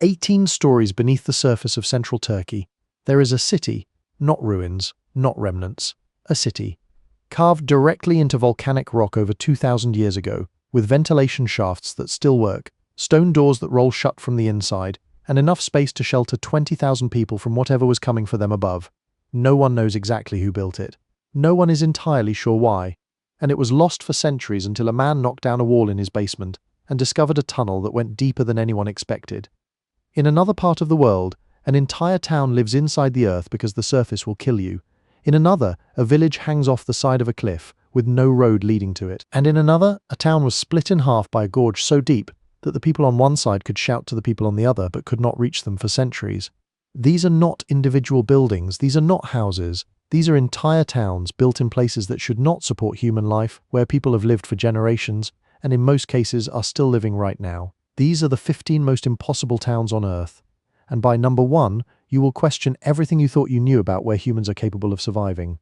18 stories beneath the surface of central Turkey, there is a city, not ruins, not remnants, a city, carved directly into volcanic rock over 2,000 years ago, with ventilation shafts that still work, stone doors that roll shut from the inside, and enough space to shelter 20,000 people from whatever was coming for them above. No one knows exactly who built it. No one is entirely sure why. And it was lost for centuries until a man knocked down a wall in his basement and discovered a tunnel that went deeper than anyone expected. In another part of the world, an entire town lives inside the earth because the surface will kill you. In another, a village hangs off the side of a cliff with no road leading to it. And in another, a town was split in half by a gorge so deep that the people on one side could shout to the people on the other but could not reach them for centuries. These are not individual buildings, these are not houses. These are entire towns built in places that should not support human life, where people have lived for generations, and in most cases are still living right now. These are the 15 most impossible towns on Earth. And by number 1, you will question everything you thought you knew about where humans are capable of surviving.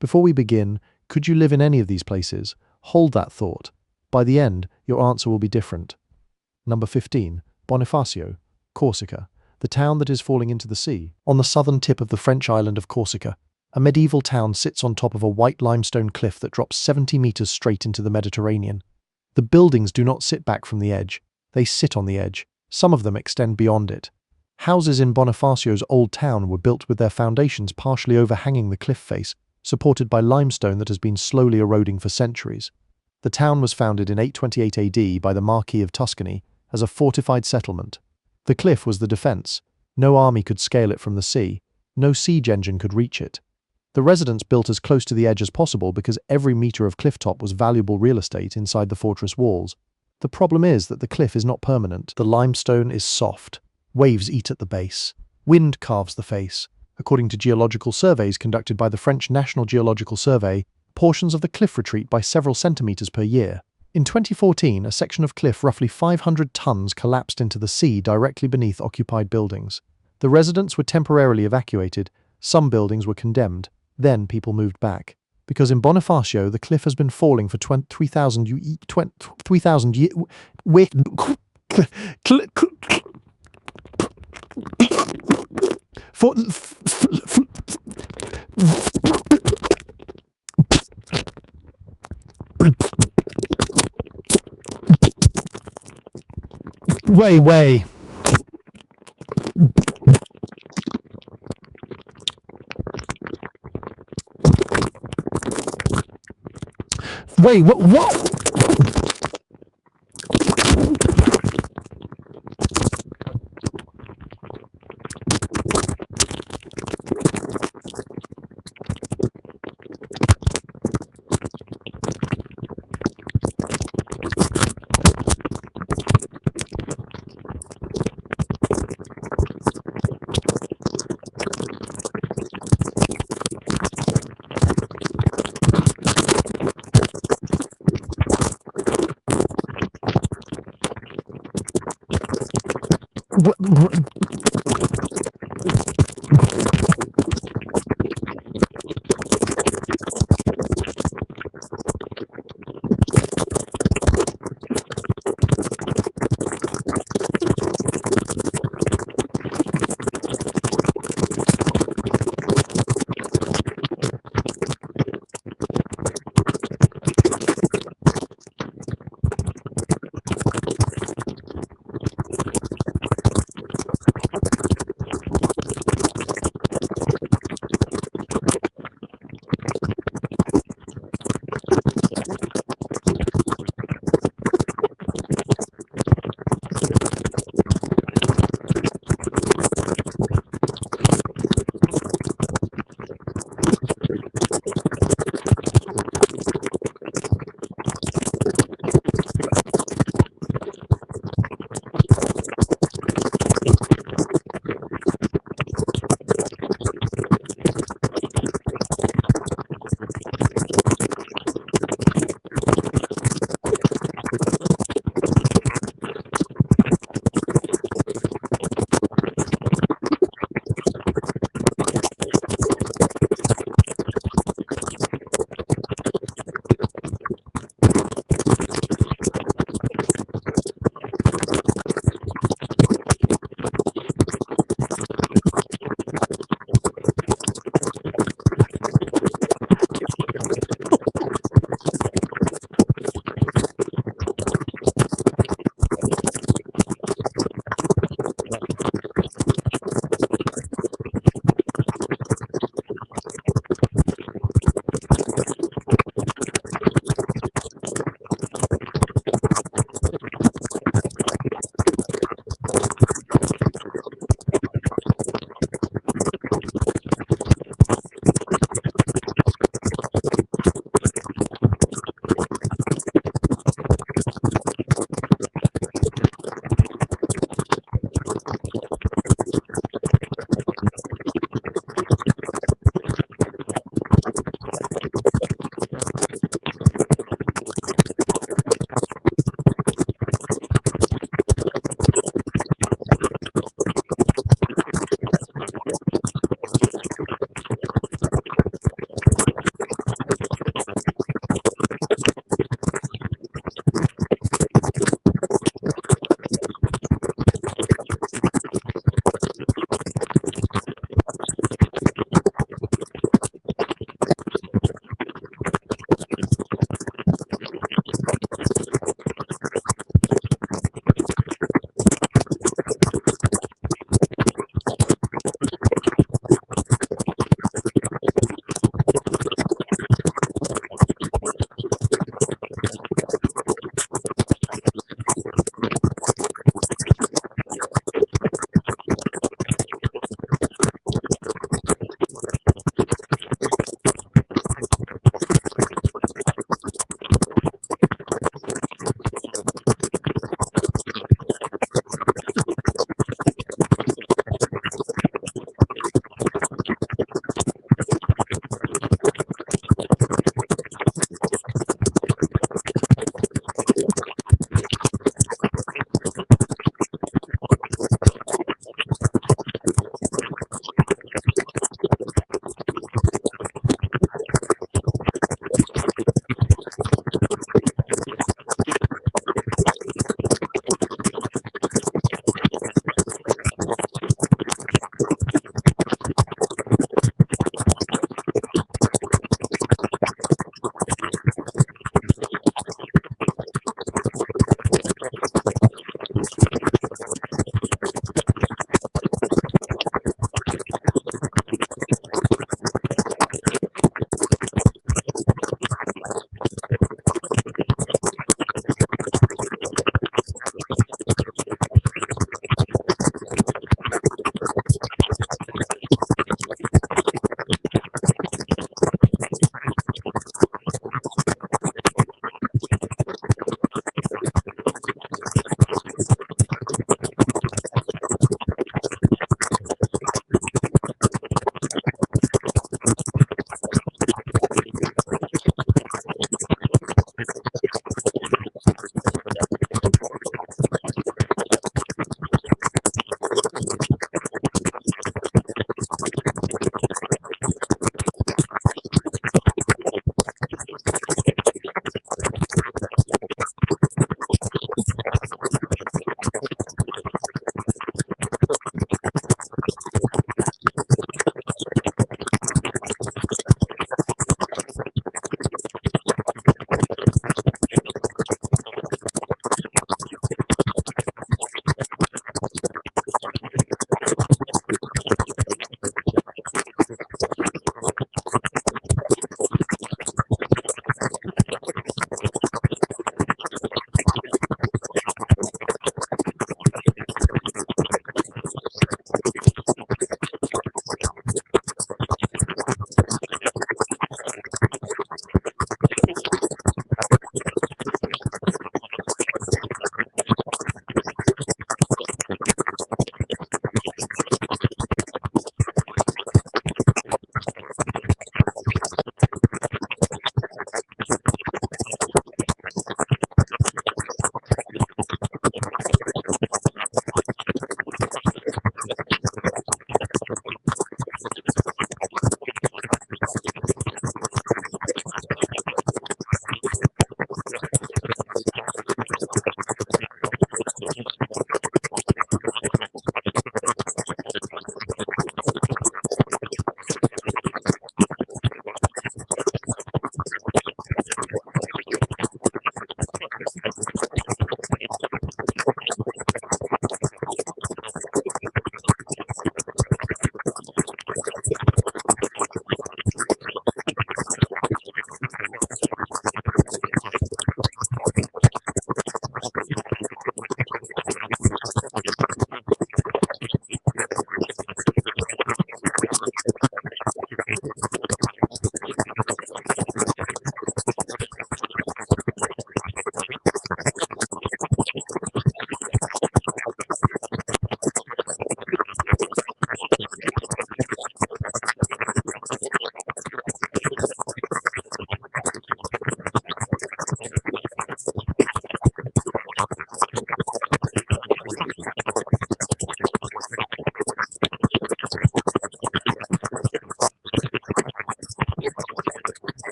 Before we begin, could you live in any of these places? Hold that thought. By the end, your answer will be different. Number 15, Bonifacio, Corsica, the town that is falling into the sea. On the southern tip of the French island of Corsica, a medieval town sits on top of a white limestone cliff that drops 70 meters straight into the Mediterranean. The buildings do not sit back from the edge. They sit on the edge. Some of them extend beyond it. Houses in Bonifacio's old town were built with their foundations partially overhanging the cliff face, supported by limestone that has been slowly eroding for centuries. The town was founded in 828 AD by the Marquis of Tuscany as a fortified settlement. The cliff was the defense. No army could scale it from the sea. No siege engine could reach it. The residents built as close to the edge as possible because every meter of clifftop was valuable real estate inside the fortress walls. The problem is that the cliff is not permanent. The limestone is soft. Waves eat at the base. Wind carves the face. According to geological surveys conducted by the French National Geological Survey, portions of the cliff retreat by several centimeters per year. In 2014, a section of cliff roughly 500 tons collapsed into the sea directly beneath occupied buildings. The residents were temporarily evacuated. Some buildings were condemned. Then people moved back. Because in Bonifacio, the cliff has been falling for 3,000 years. Way. Wait, what?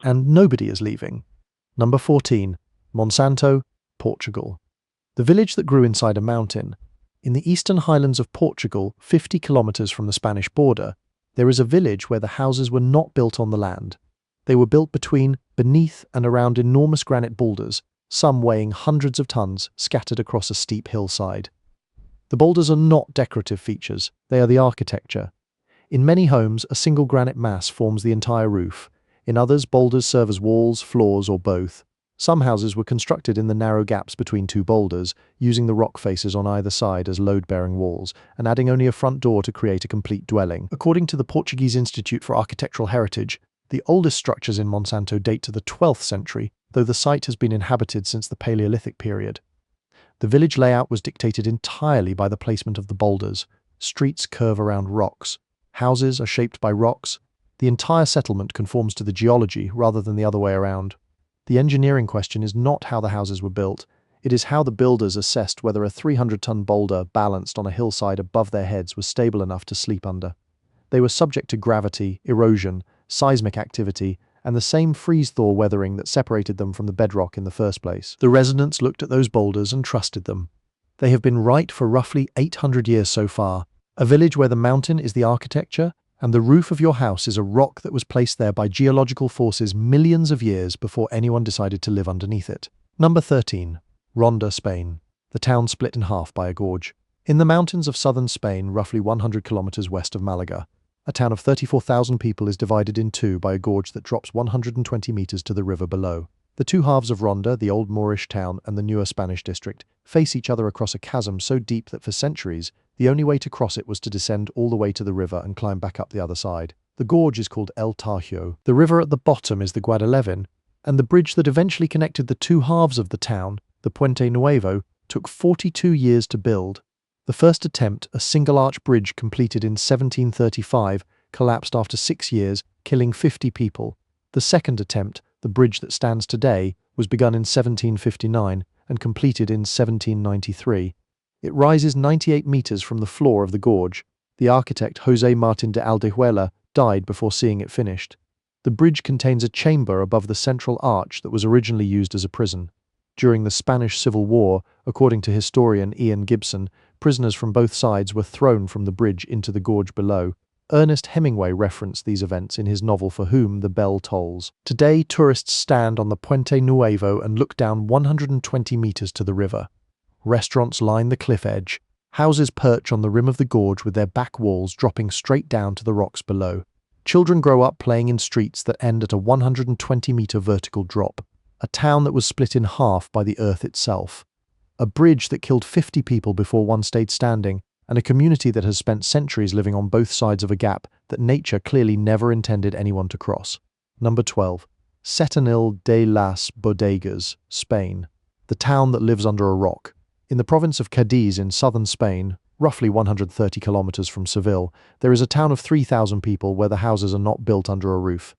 and nobody is leaving. Number 14. Monsanto, Portugal. The village that grew inside a mountain. In the eastern highlands of Portugal, 50 kilometers from the Spanish border, there is a village where the houses were not built on the land. They were built between, beneath, and around enormous granite boulders, some weighing hundreds of tons, scattered across a steep hillside. The boulders are not decorative features, they are the architecture. In many homes, a single granite mass forms the entire roof. In others, boulders serve as walls, floors, or both. Some houses were constructed in the narrow gaps between two boulders, using the rock faces on either side as load-bearing walls, and adding only a front door to create a complete dwelling. According to the Portuguese Institute for Architectural Heritage, the oldest structures in Monsanto date to the 12th century, though the site has been inhabited since the Paleolithic period. The village layout was dictated entirely by the placement of the boulders. Streets curve around rocks. Houses are shaped by rocks. The entire settlement conforms to the geology rather than the other way around. The engineering question is not how the houses were built. It is how the builders assessed whether a 300-ton boulder balanced on a hillside above their heads was stable enough to sleep under. They were subject to gravity, erosion, seismic activity, and the same freeze-thaw weathering that separated them from the bedrock in the first place. The residents looked at those boulders and trusted them. They have been right for roughly 800 years so far. A village where the mountain is the architecture, and the roof of your house is a rock that was placed there by geological forces millions of years before anyone decided to live underneath it. Number 13. Ronda, Spain. The town split in half by a gorge. In the mountains of southern Spain, roughly 100 kilometers west of Malaga, a town of 34,000 people is divided in two by a gorge that drops 120 meters to the river below. The two halves of Ronda, the old Moorish town and the newer Spanish district, face each other across a chasm so deep that for centuries, the only way to cross it was to descend all the way to the river and climb back up the other side. The gorge is called El Tajo. The river at the bottom is the Guadalevin, and the bridge that eventually connected the two halves of the town, the Puente Nuevo, took 42 years to build. The first attempt, a single-arch bridge completed in 1735, collapsed after 6 years, killing 50 people. The second attempt, the bridge that stands today, was begun in 1759 and completed in 1793. It rises 98 meters from the floor of the gorge. The architect José Martín de Aldehuela died before seeing it finished. The bridge contains a chamber above the central arch that was originally used as a prison. During the Spanish Civil War, according to historian Ian Gibson, prisoners from both sides were thrown from the bridge into the gorge below. Ernest Hemingway referenced these events in his novel For Whom the Bell Tolls. Today, tourists stand on the Puente Nuevo and look down 120 meters to the river. Restaurants line the cliff edge. Houses perch on the rim of the gorge with their back walls dropping straight down to the rocks below. Children grow up playing in streets that end at a 120-meter vertical drop. A town that was split in half by the earth itself. A bridge that killed 50 people before one stayed standing, and a community that has spent centuries living on both sides of a gap that nature clearly never intended anyone to cross. Number 12. Setenil de las Bodegas, Spain. The town that lives under a rock. In the province of Cadiz in southern Spain, roughly 130 kilometers from Seville, there is a town of 3,000 people where the houses are not built under a roof.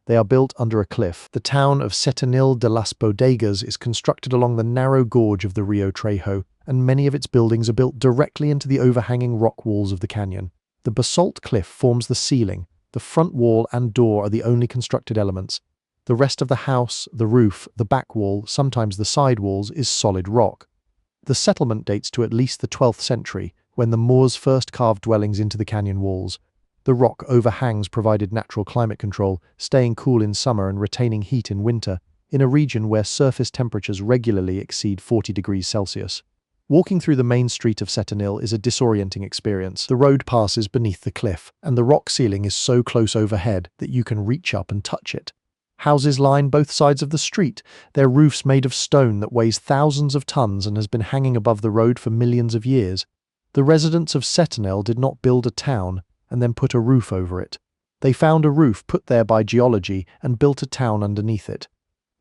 They are built under a cliff. The town of Setenil de las Bodegas is constructed along the narrow gorge of the Rio Trejo, and many of its buildings are built directly into the overhanging rock walls of the canyon. The basalt cliff forms the ceiling. The front wall and door are the only constructed elements. The rest of the house, the roof, the back wall, sometimes the side walls, is solid rock. The settlement dates to at least the 12th century, when the Moors first carved dwellings into the canyon walls. The rock overhangs provided natural climate control, staying cool in summer and retaining heat in winter, in a region where surface temperatures regularly exceed 40 degrees Celsius. Walking through the main street of Setenil is a disorienting experience. The road passes beneath the cliff, and the rock ceiling is so close overhead that you can reach up and touch it. Houses line both sides of the street, their roofs made of stone that weighs thousands of tons and has been hanging above the road for millions of years. The residents of Setenil did not build a town and then put a roof over it. They found a roof put there by geology and built a town underneath it.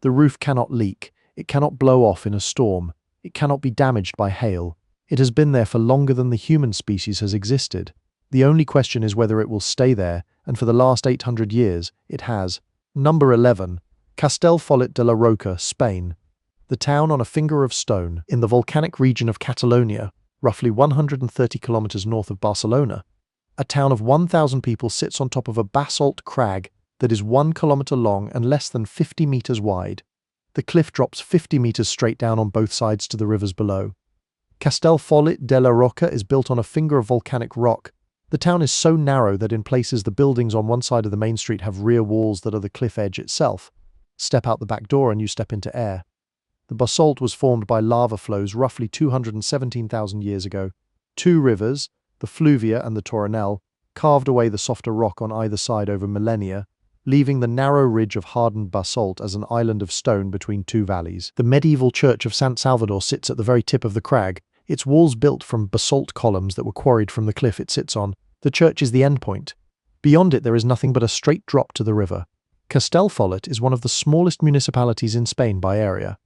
The roof cannot leak, it cannot blow off in a storm, it cannot be damaged by hail. It has been there for longer than the human species has existed. The only question is whether it will stay there, and for the last 800 years, it has. Number 11. Castellfollit de la Roca, Spain. The town on a finger of stone, in the volcanic region of Catalonia, roughly 130 kilometers north of Barcelona. A town of 1,000 people sits on top of a basalt crag that is 1 kilometer long and less than 50 meters wide. The cliff drops 50 meters straight down on both sides to the rivers below. Castelfollit della Rocca is built on a finger of volcanic rock. The town is so narrow that in places the buildings on one side of the main street have rear walls that are the cliff edge itself. Step out the back door and you step into air. The basalt was formed by lava flows roughly 217,000 years ago. Two rivers, the Fluvia and the Torinelle, carved away the softer rock on either side over millennia, leaving the narrow ridge of hardened basalt as an island of stone between two valleys. The medieval church of San Salvador sits at the very tip of the crag, its walls built from basalt columns that were quarried from the cliff it sits on. The church is the endpoint. Beyond it there is nothing but a straight drop to the river. Castelfollit is one of the smallest municipalities in Spain by area.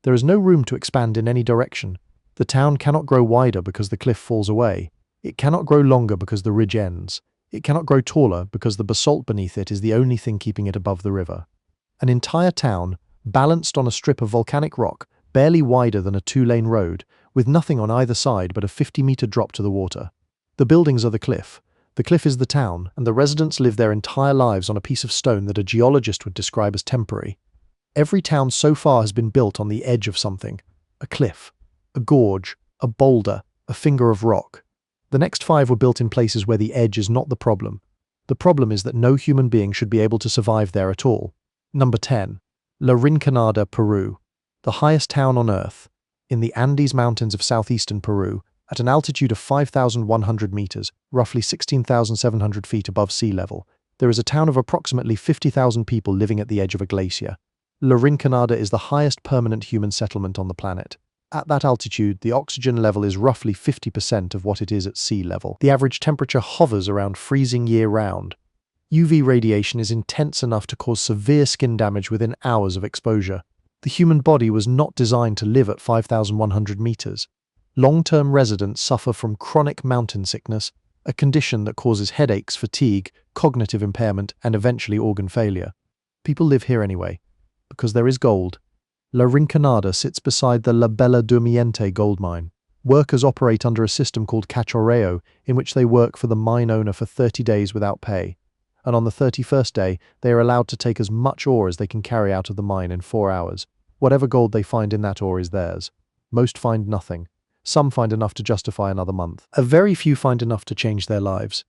There is no room to expand in any direction. The town cannot grow wider because the cliff falls away. It cannot grow longer because the ridge ends. It cannot grow taller because the basalt beneath it is the only thing keeping it above the river. An entire town, balanced on a strip of volcanic rock, barely wider than a two-lane road, with nothing on either side but a 50-meter drop to the water. The buildings are the cliff. The cliff is the town, and the residents live their entire lives on a piece of stone that a geologist would describe as temporary. Every town so far has been built on the edge of something. A cliff, a gorge, a boulder, a finger of rock. The next 5 were built in places where the edge is not the problem. The problem is that no human being should be able to survive there at all. Number 10. La Rinconada, Peru. The highest town on Earth. In the Andes Mountains of southeastern Peru, at an altitude of 5,100 meters, roughly 16,700 feet above sea level, there is a town of approximately 50,000 people living at the edge of a glacier. La Rinconada is the highest permanent human settlement on the planet. At that altitude, the oxygen level is roughly 50% of what it is at sea level. The average temperature hovers around freezing year-round. UV radiation is intense enough to cause severe skin damage within hours of exposure. The human body was not designed to live at 5,100 meters. Long-term residents suffer from chronic mountain sickness, a condition that causes headaches, fatigue, cognitive impairment, and eventually organ failure. People live here anyway, because there is gold. La Rinconada sits beside the La Bella Durmiente gold mine. Workers operate under a system called cachorreo, in which they work for the mine owner for 30 days without pay. And on the 31st day, they are allowed to take as much ore as they can carry out of the mine in 4 hours. Whatever gold they find in that ore is theirs. Most find nothing. Some find enough to justify another month. A very few find enough to change their lives.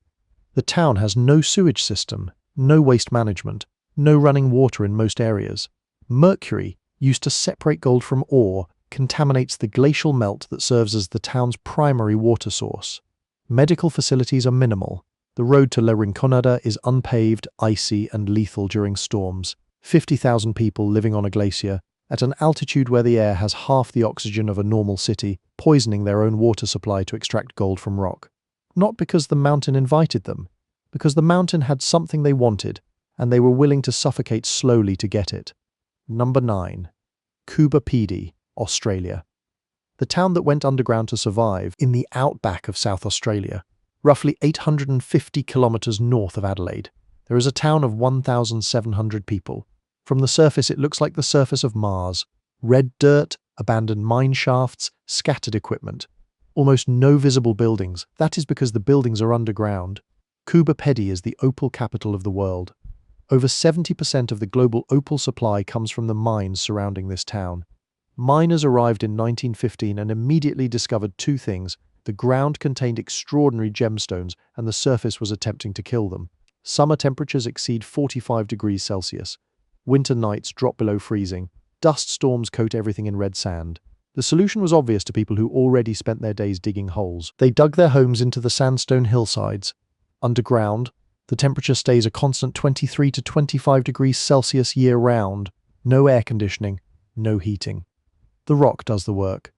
The town has no sewage system, no waste management, no running water in most areas. Mercury, used to separate gold from ore, contaminates the glacial melt that serves as the town's primary water source. Medical facilities are minimal. The road to La Rinconada is unpaved, icy, and lethal during storms. 50,000 people living on a glacier, at an altitude where the air has half the oxygen of a normal city, poisoning their own water supply to extract gold from rock. Not because the mountain invited them, because the mountain had something they wanted, and they were willing to suffocate slowly to get it. Number 9. Coober Pedy, Australia. The town that went underground to survive in the outback of South Australia, roughly 850 kilometers north of Adelaide. There is a town of 1,700 people. From the surface it looks like the surface of Mars. Red dirt, abandoned mine shafts, scattered equipment. Almost no visible buildings. That is because the buildings are underground. Coober Pedy is the opal capital of the world. Over 70% of the global opal supply comes from the mines surrounding this town. Miners arrived in 1915 and immediately discovered 2 things. The ground contained extraordinary gemstones and the surface was attempting to kill them. Summer temperatures exceed 45 degrees Celsius. Winter nights drop below freezing. Dust storms coat everything in red sand. The solution was obvious to people who already spent their days digging holes. They dug their homes into the sandstone hillsides. Underground, the temperature stays a constant 23 to 25 degrees Celsius year-round. No air conditioning, no heating. The rock does the work.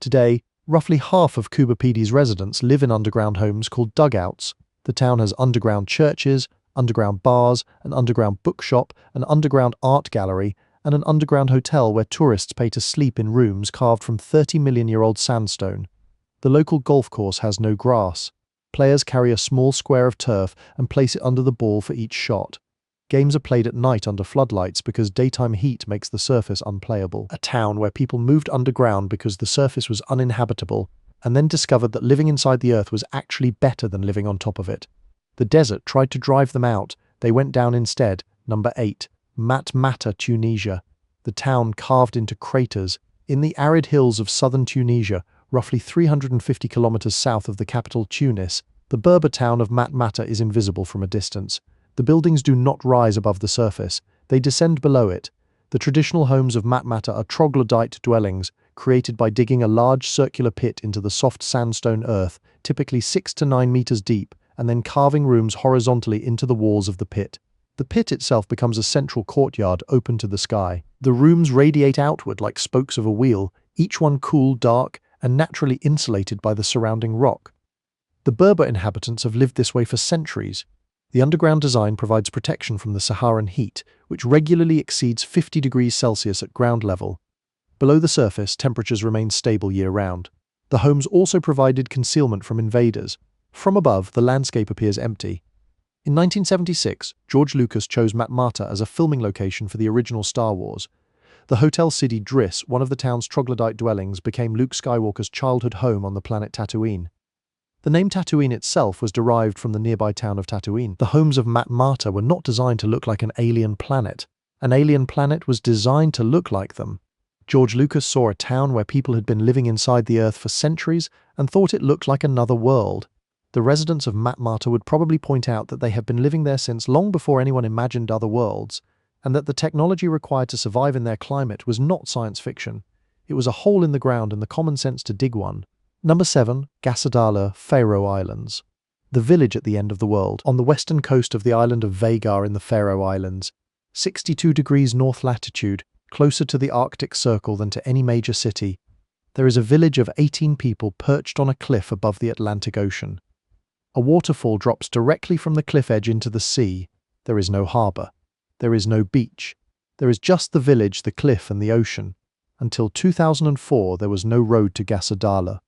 Today, roughly half of Coober Pedy's residents live in underground homes called dugouts. The town has underground churches, underground bars, an underground bookshop, an underground art gallery, and an underground hotel where tourists pay to sleep in rooms carved from 30-million-year-old sandstone. The local golf course has no grass. Players carry a small square of turf and place it under the ball for each shot. Games are played at night under floodlights because daytime heat makes the surface unplayable. A town where people moved underground because the surface was uninhabitable and then discovered that living inside the earth was actually better than living on top of it. The desert tried to drive them out. They went down instead, Number 8. Matmata, Tunisia. The town carved into craters in the arid hills of southern Tunisia, roughly 350 kilometers south of the capital Tunis. The Berber town of Matmata is invisible from a distance. The buildings do not rise above the surface, they descend below it. The traditional homes of Matmata are troglodyte dwellings, created by digging a large circular pit into the soft sandstone earth, typically 6 to 9 meters deep, and then carving rooms horizontally into the walls of the pit. The pit itself becomes a central courtyard open to the sky. The rooms radiate outward like spokes of a wheel, each one cool, dark, and naturally insulated by the surrounding rock. The Berber inhabitants have lived this way for centuries. The underground design provides protection from the Saharan heat, which regularly exceeds 50 degrees Celsius at ground level. Below the surface, temperatures remain stable year-round. The homes also provided concealment from invaders. From above, the landscape appears empty. In 1976, George Lucas chose Matmata as a filming location for the original Star Wars. The Hotel Sidi Driss, one of the town's troglodyte dwellings, became Luke Skywalker's childhood home on the planet Tatooine. The name Tatooine itself was derived from the nearby town of Tatooine. The homes of Matmata were not designed to look like an alien planet. An alien planet was designed to look like them. George Lucas saw a town where people had been living inside the Earth for centuries and thought it looked like another world. The residents of Matmata would probably point out that they have been living there since long before anyone imagined other worlds, and that the technology required to survive in their climate was not science fiction. It was a hole in the ground and the common sense to dig one. Number 7. Gassadala, Faroe Islands. The village at the end of the world, on the western coast of the island of Vega in the Faroe Islands, 62 degrees north latitude, closer to the Arctic Circle than to any major city. There is a village of 18 people perched on a cliff above the Atlantic Ocean. A waterfall drops directly from the cliff edge into the sea. There is no harbour. There is no beach. There is just the village, the cliff, and the ocean. Until 2004, there was no road to Gassadala.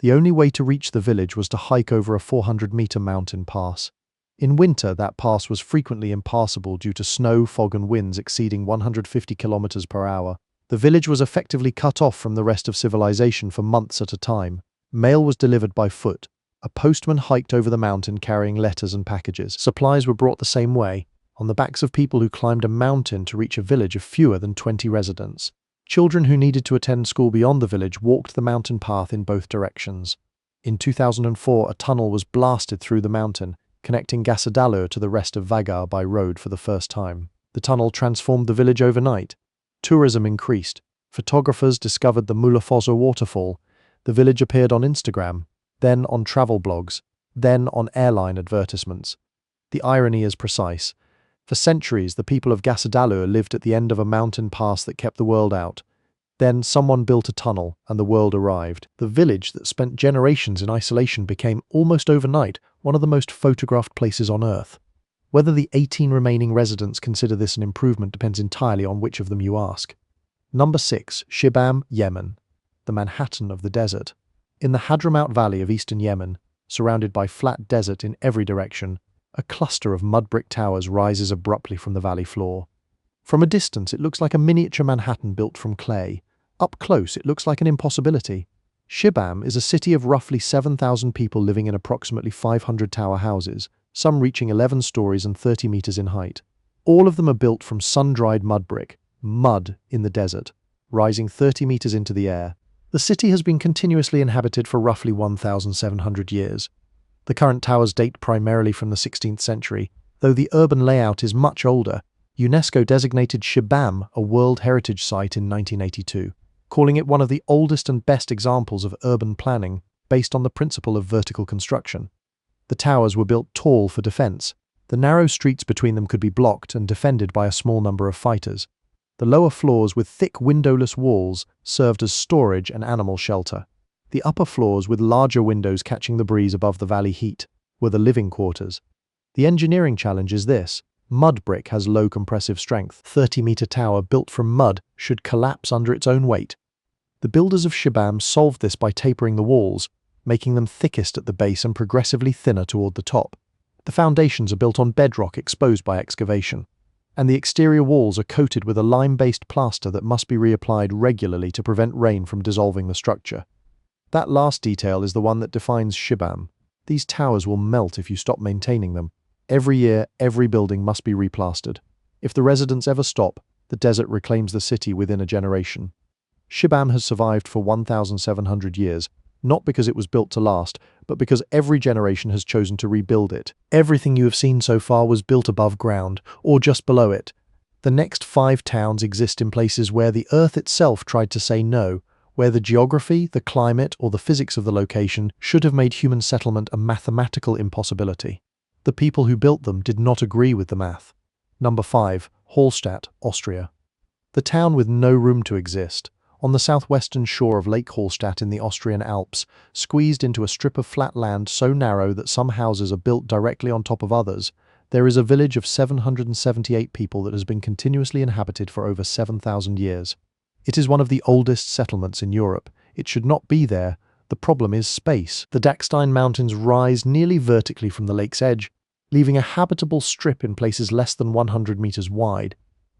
The only way to reach the village was to hike over a 400-meter mountain pass. In winter, that pass was frequently impassable due to snow, fog, and winds exceeding 150 kilometers per hour. The village was effectively cut off from the rest of civilization for months at a time. Mail was delivered by foot. A postman hiked over the mountain carrying letters and packages. Supplies were brought the same way, on the backs of people who climbed a mountain to reach a village of fewer than 20 residents. Children who needed to attend school beyond the village walked the mountain path in both directions. In 2004, a tunnel was blasted through the mountain, connecting Gassadalur to the rest of Vagar by road for the first time. The tunnel transformed the village overnight. Tourism increased. Photographers discovered the Mulafosa waterfall. The village appeared on Instagram, then on travel blogs, then on airline advertisements. The irony is precise. For centuries, the people of Gassadalur lived at the end of a mountain pass that kept the world out. Then someone built a tunnel, and the world arrived. The village that spent generations in isolation became, almost overnight, one of the most photographed places on Earth. Whether the 18 remaining residents consider this an improvement depends entirely on which of them you ask. Number 6. Shibam, Yemen. The Manhattan of the desert. In the Hadramaut Valley of eastern Yemen, surrounded by flat desert in every direction, a cluster of mud brick towers rises abruptly from the valley floor. From a distance, it looks like a miniature Manhattan built from clay. Up close, it looks like an impossibility. Shibam is a city of roughly 7,000 people living in approximately 500 tower houses, some reaching 11 stories and 30 meters in height. All of them are built from sun-dried mud brick, mud in the desert, rising 30 meters into the air. The city has been continuously inhabited for roughly 1,700 years. The current towers date primarily from the 16th century. Though the urban layout is much older, UNESCO designated Shibam a World Heritage Site in 1982, calling it one of the oldest and best examples of urban planning based on the principle of vertical construction. The towers were built tall for defense. The narrow streets between them could be blocked and defended by a small number of fighters. The lower floors with thick windowless walls served as storage and animal shelter. The upper floors, with larger windows catching the breeze above the valley heat, were the living quarters. The engineering challenge is this. Mud brick has low compressive strength. 30-meter tower built from mud should collapse under its own weight. The builders of Shibam solved this by tapering the walls, making them thickest at the base and progressively thinner toward the top. The foundations are built on bedrock exposed by excavation, and the exterior walls are coated with a lime-based plaster that must be reapplied regularly to prevent rain from dissolving the structure. That last detail is the one that defines Shibam. These towers will melt if you stop maintaining them. Every year, every building must be replastered. If the residents ever stop, the desert reclaims the city within a generation. Shibam has survived for 1,700 years, not because it was built to last, but because every generation has chosen to rebuild it. Everything you have seen so far was built above ground, or just below it. The next 5 towns exist in places where the Earth itself tried to say no, where the geography, the climate, or the physics of the location should have made human settlement a mathematical impossibility. The people who built them did not agree with the math. Number 5. Hallstatt, Austria. The town with no room to exist. On the southwestern shore of Lake Hallstatt in the Austrian Alps, squeezed into a strip of flat land so narrow that some houses are built directly on top of others, there is a village of 778 people that has been continuously inhabited for over 7,000 years. It is one of the oldest settlements in Europe. It should not be there. The problem is space. The Dachstein Mountains rise nearly vertically from the lake's edge, leaving a habitable strip in places less than 100 meters wide.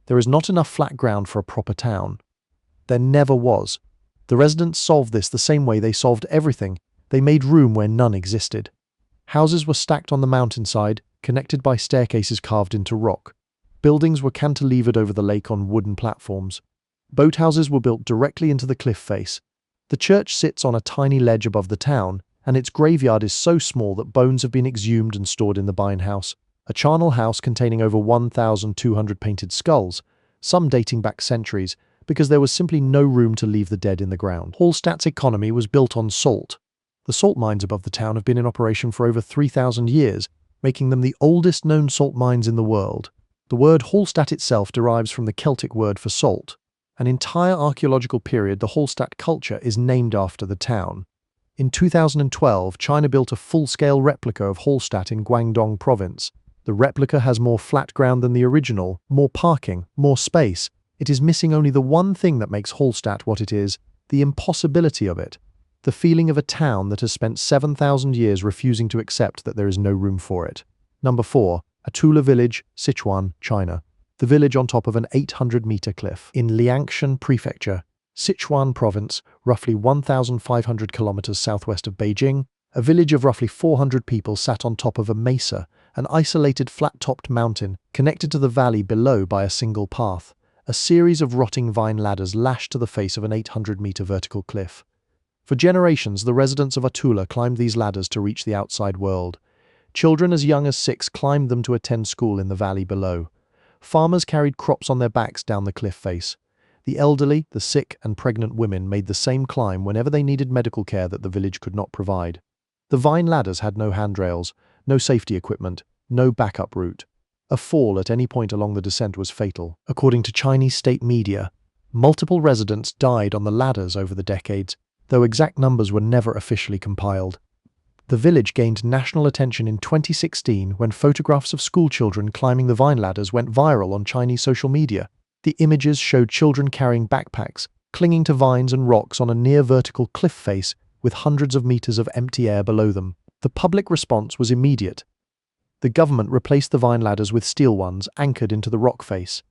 There is not enough flat ground for a proper town. There never was. The residents solved this the same way they solved everything. They made room where none existed. Houses were stacked on the mountainside, connected by staircases carved into rock. Buildings were cantilevered over the lake on wooden platforms. Boathouses were built directly into the cliff face. The church sits on a tiny ledge above the town, and its graveyard is so small that bones have been exhumed and stored in the Beinhaus, a charnel house containing over 1,200 painted skulls, some dating back centuries, because there was simply no room to leave the dead in the ground. Hallstatt's economy was built on salt. The salt mines above the town have been in operation for over 3,000 years, making them the oldest known salt mines in the world. The word Hallstatt itself derives from the Celtic word for salt. An entire archaeological period, the Hallstatt culture, is named after the town. In 2012, China built a full-scale replica of Hallstatt in Guangdong province. The replica has more flat ground than the original, more parking, more space. It is missing only the one thing that makes Hallstatt what it is, the impossibility of it. The feeling of a town that has spent 7,000 years refusing to accept that there is no room for it. Number 4. Atula Village, Sichuan, China. The village on top of an 800-meter cliff. In Liangshan Prefecture, Sichuan Province, roughly 1,500 kilometers southwest of Beijing, a village of roughly 400 people sat on top of a mesa, an isolated flat-topped mountain connected to the valley below by a single path. A series of rotting vine ladders lashed to the face of an 800-meter vertical cliff. For generations, the residents of Atula climbed these ladders to reach the outside world. Children as young as 6 climbed them to attend school in the valley below. Farmers carried crops on their backs down the cliff face. The elderly, the sick, and pregnant women made the same climb whenever they needed medical care that the village could not provide. The vine ladders had no handrails, no safety equipment, no backup route. A fall at any point along the descent was fatal. According to Chinese state media, multiple residents died on the ladders over the decades, though exact numbers were never officially compiled. The village gained national attention in 2016 when photographs of schoolchildren climbing the vine ladders went viral on Chinese social media. The images showed children carrying backpacks, clinging to vines and rocks on a near-vertical cliff face with hundreds of meters of empty air below them. The public response was immediate. The government replaced the vine ladders with steel ones anchored into the rock face.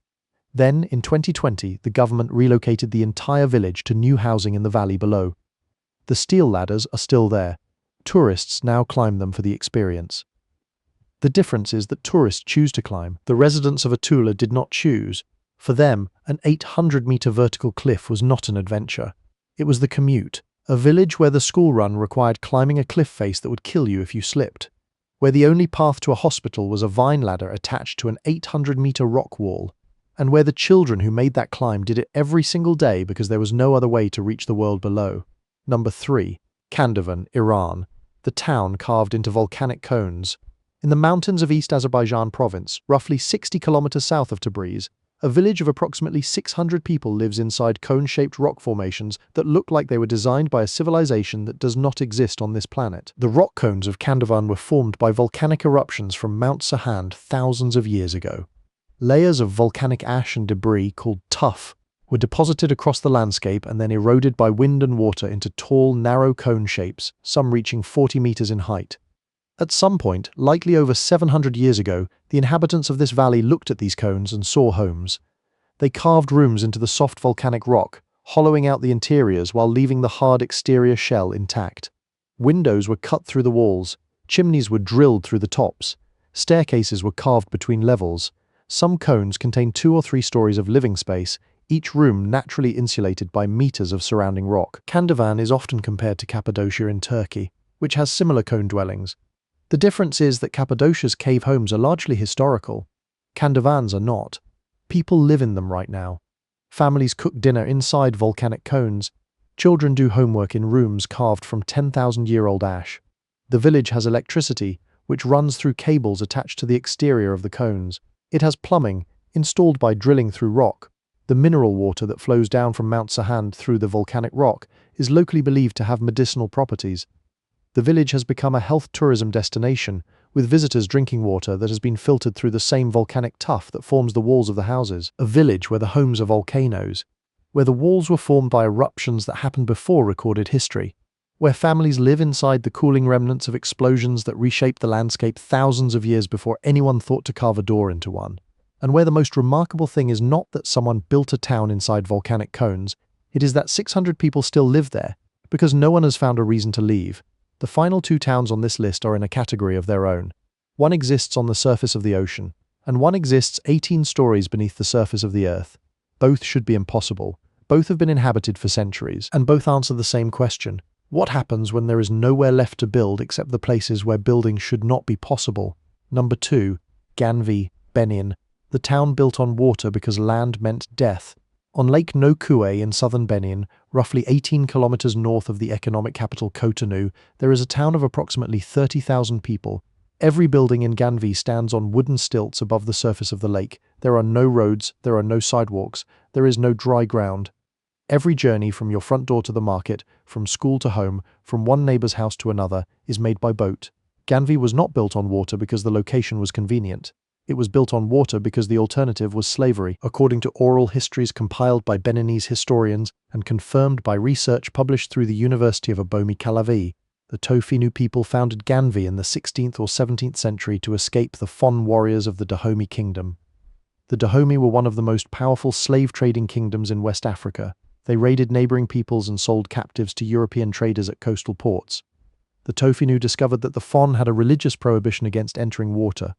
Then, in 2020, the government relocated the entire village to new housing in the valley below. The steel ladders are still there. Tourists now climb them for the experience. The difference is that tourists choose to climb. The residents of Atula did not choose. For them, an 800-meter vertical cliff was not an adventure. It was the commute. A village where the school run required climbing a cliff face that would kill you if you slipped. Where the only path to a hospital was a vine ladder attached to an 800-meter rock wall. And where the children who made that climb did it every single day because there was no other way to reach the world below. Number 3. Kandavan, Iran. The town carved into volcanic cones. In the mountains of East Azerbaijan province, roughly 60 kilometers south of Tabriz, a village of approximately 600 people lives inside cone-shaped rock formations that look like they were designed by a civilization that does not exist on this planet. The rock cones of Kandavan were formed by volcanic eruptions from Mount Sahand thousands of years ago. Layers of volcanic ash and debris, called tuff, were deposited across the landscape and then eroded by wind and water into tall, narrow cone shapes, some reaching 40 meters in height. At some point, likely over 700 years ago, the inhabitants of this valley looked at these cones and saw homes. They carved rooms into the soft volcanic rock, hollowing out the interiors while leaving the hard exterior shell intact. Windows were cut through the walls, chimneys were drilled through the tops, staircases were carved between levels. Some cones contain 2 or 3 stories of living space, each room naturally insulated by meters of surrounding rock. Kandavan is often compared to Cappadocia in Turkey, which has similar cone dwellings. The difference is that Cappadocia's cave homes are largely historical. Kandavan's are not. People live in them right now. Families cook dinner inside volcanic cones. Children do homework in rooms carved from 10,000-year-old ash. The village has electricity, which runs through cables attached to the exterior of the cones. It has plumbing, installed by drilling through rock. The mineral water that flows down from Mount Sahand through the volcanic rock is locally believed to have medicinal properties. The village has become a health tourism destination, with visitors drinking water that has been filtered through the same volcanic tuff that forms the walls of the houses. A village where the homes are volcanoes, where the walls were formed by eruptions that happened before recorded history, where families live inside the cooling remnants of explosions that reshaped the landscape thousands of years before anyone thought to carve a door into one. And where the most remarkable thing is not that someone built a town inside volcanic cones, it is that 600 people still live there, because no one has found a reason to leave. The final 2 towns on this list are in a category of their own. One exists on the surface of the ocean, and one exists 18 stories beneath the surface of the earth. Both should be impossible. Both have been inhabited for centuries, and both answer the same question. What happens when there is nowhere left to build except the places where building should not be possible? Number 2. Ganvi, Benin. The town built on water because land meant death. On Lake Nokue in southern Benin, roughly 18 kilometers north of the economic capital Cotonou, there is a town of approximately 30,000 people. Every building in Ganvi stands on wooden stilts above the surface of the lake. There are no roads, there are no sidewalks, there is no dry ground. Every journey from your front door to the market, from school to home, from one neighbor's house to another, is made by boat. Ganvi was not built on water because the location was convenient. It was built on water because the alternative was slavery, according to oral histories compiled by Beninese historians and confirmed by research published through the University of Abomi Calavi. The Tofinu people founded Ganvi in the 16th or 17th century to escape the Fon warriors of the Dahomey kingdom. The Dahomey were one of the most powerful slave-trading kingdoms in West Africa. They raided neighboring peoples and sold captives to European traders at coastal ports. The Tofinu discovered that the Fon had a religious prohibition against entering water.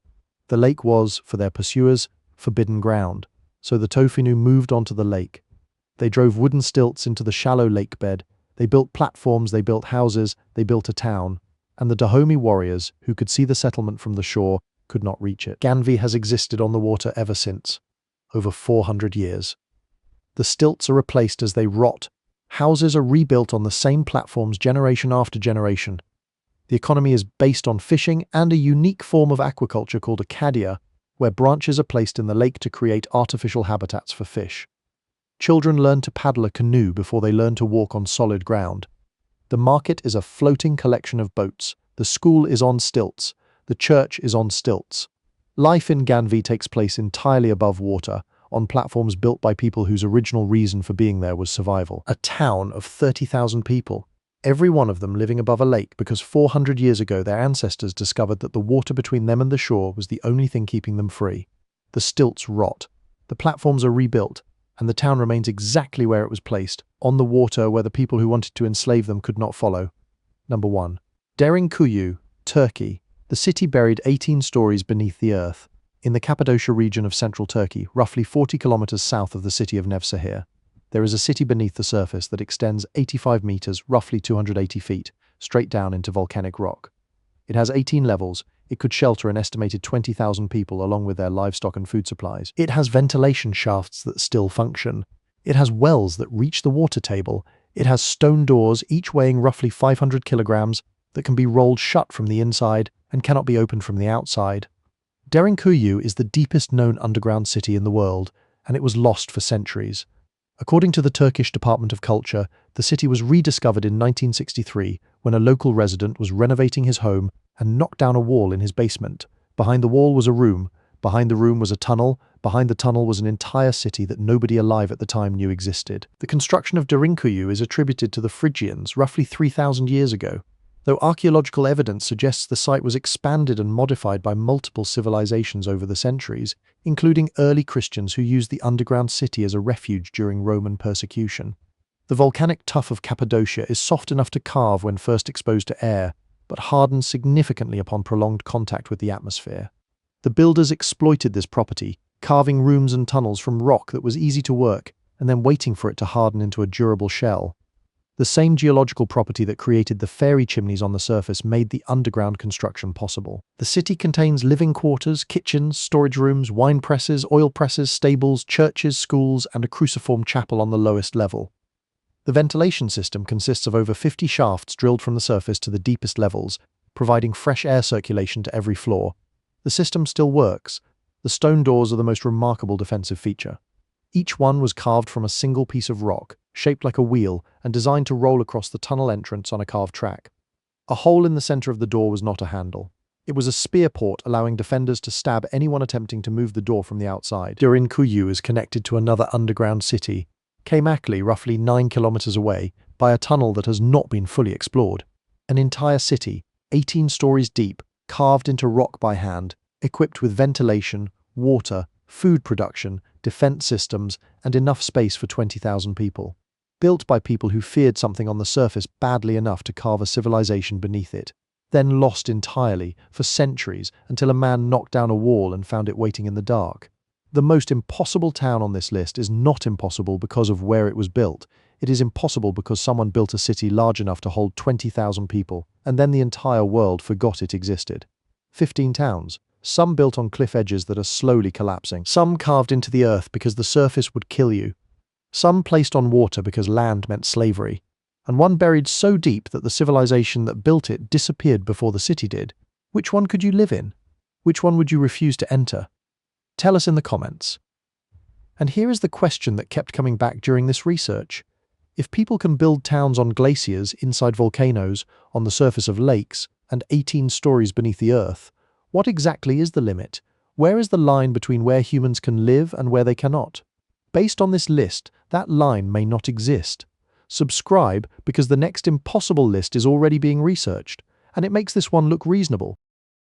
The lake was, for their pursuers, forbidden ground, so the Tofinu moved onto the lake. They drove wooden stilts into the shallow lake bed, they built platforms, they built houses, they built a town, and the Dahomey warriors, who could see the settlement from the shore, could not reach it. Ganvi has existed on the water ever since, over 400 years. The stilts are replaced as they rot. Houses are rebuilt on the same platforms generation after generation. The economy is based on fishing and a unique form of aquaculture called acadia, where branches are placed in the lake to create artificial habitats for fish. Children learn to paddle a canoe before they learn to walk on solid ground. The market is a floating collection of boats. The school is on stilts. The church is on stilts. Life in Ganvi takes place entirely above water, on platforms built by people whose original reason for being there was survival. A town of 30,000 people. Every one of them living above a lake because 400 years ago their ancestors discovered that the water between them and the shore was the only thing keeping them free. The stilts rot. The platforms are rebuilt, and the town remains exactly where it was placed, on the water where the people who wanted to enslave them could not follow. Number 1. Derinkuyu, Turkey. The city buried 18 stories beneath the earth, in the Cappadocia region of central Turkey, roughly 40 kilometers south of the city of Nevşehir. There is a city beneath the surface that extends 85 meters, roughly 280 feet, straight down into volcanic rock. It has 18 levels. It could shelter an estimated 20,000 people along with their livestock and food supplies. It has ventilation shafts that still function. It has wells that reach the water table. It has stone doors, each weighing roughly 500 kilograms, that can be rolled shut from the inside and cannot be opened from the outside. Derinkuyu is the deepest known underground city in the world, and it was lost for centuries. According to the Turkish Department of Culture, the city was rediscovered in 1963 when a local resident was renovating his home and knocked down a wall in his basement. Behind the wall was a room. Behind the room was a tunnel. Behind the tunnel was an entire city that nobody alive at the time knew existed. The construction of Derinkuyu is attributed to the Phrygians roughly 3,000 years ago, though archaeological evidence suggests the site was expanded and modified by multiple civilizations over the centuries, including early Christians who used the underground city as a refuge during Roman persecution. The volcanic tuff of Cappadocia is soft enough to carve when first exposed to air, but hardens significantly upon prolonged contact with the atmosphere. The builders exploited this property, carving rooms and tunnels from rock that was easy to work and then waiting for it to harden into a durable shell. The same geological property that created the fairy chimneys on the surface made the underground construction possible. The city contains living quarters, kitchens, storage rooms, wine presses, oil presses, stables, churches, schools, and a cruciform chapel on the lowest level. The ventilation system consists of over 50 shafts drilled from the surface to the deepest levels, providing fresh air circulation to every floor. The system still works. The stone doors are the most remarkable defensive feature. Each one was carved from a single piece of rock, shaped like a wheel, and designed to roll across the tunnel entrance on a carved track. A hole in the center of the door was not a handle. It was a spear port, allowing defenders to stab anyone attempting to move the door from the outside. Derinkuyu is connected to another underground city, Keimakli, roughly 9 kilometers away, by a tunnel that has not been fully explored. An entire city, 18 stories deep, carved into rock by hand, equipped with ventilation, water, food production, defense systems, and enough space for 20,000 people. Built by people who feared something on the surface badly enough to carve a civilization beneath it. Then lost entirely, for centuries, until a man knocked down a wall and found it waiting in the dark. The most impossible town on this list is not impossible because of where it was built. It is impossible because someone built a city large enough to hold 20,000 people, and then the entire world forgot it existed. 15 towns. Some built on cliff edges that are slowly collapsing. Some carved into the earth because the surface would kill you. Some placed on water because land meant slavery. And one buried so deep that the civilization that built it disappeared before the city did. Which one could you live in? Which one would you refuse to enter? Tell us in the comments. And here is the question that kept coming back during this research. If people can build towns on glaciers, inside volcanoes, on the surface of lakes, and 18 stories beneath the earth, what exactly is the limit? Where is the line between where humans can live and where they cannot? Based on this list, that line may not exist. Subscribe because the next impossible list is already being researched, and it makes this one look reasonable.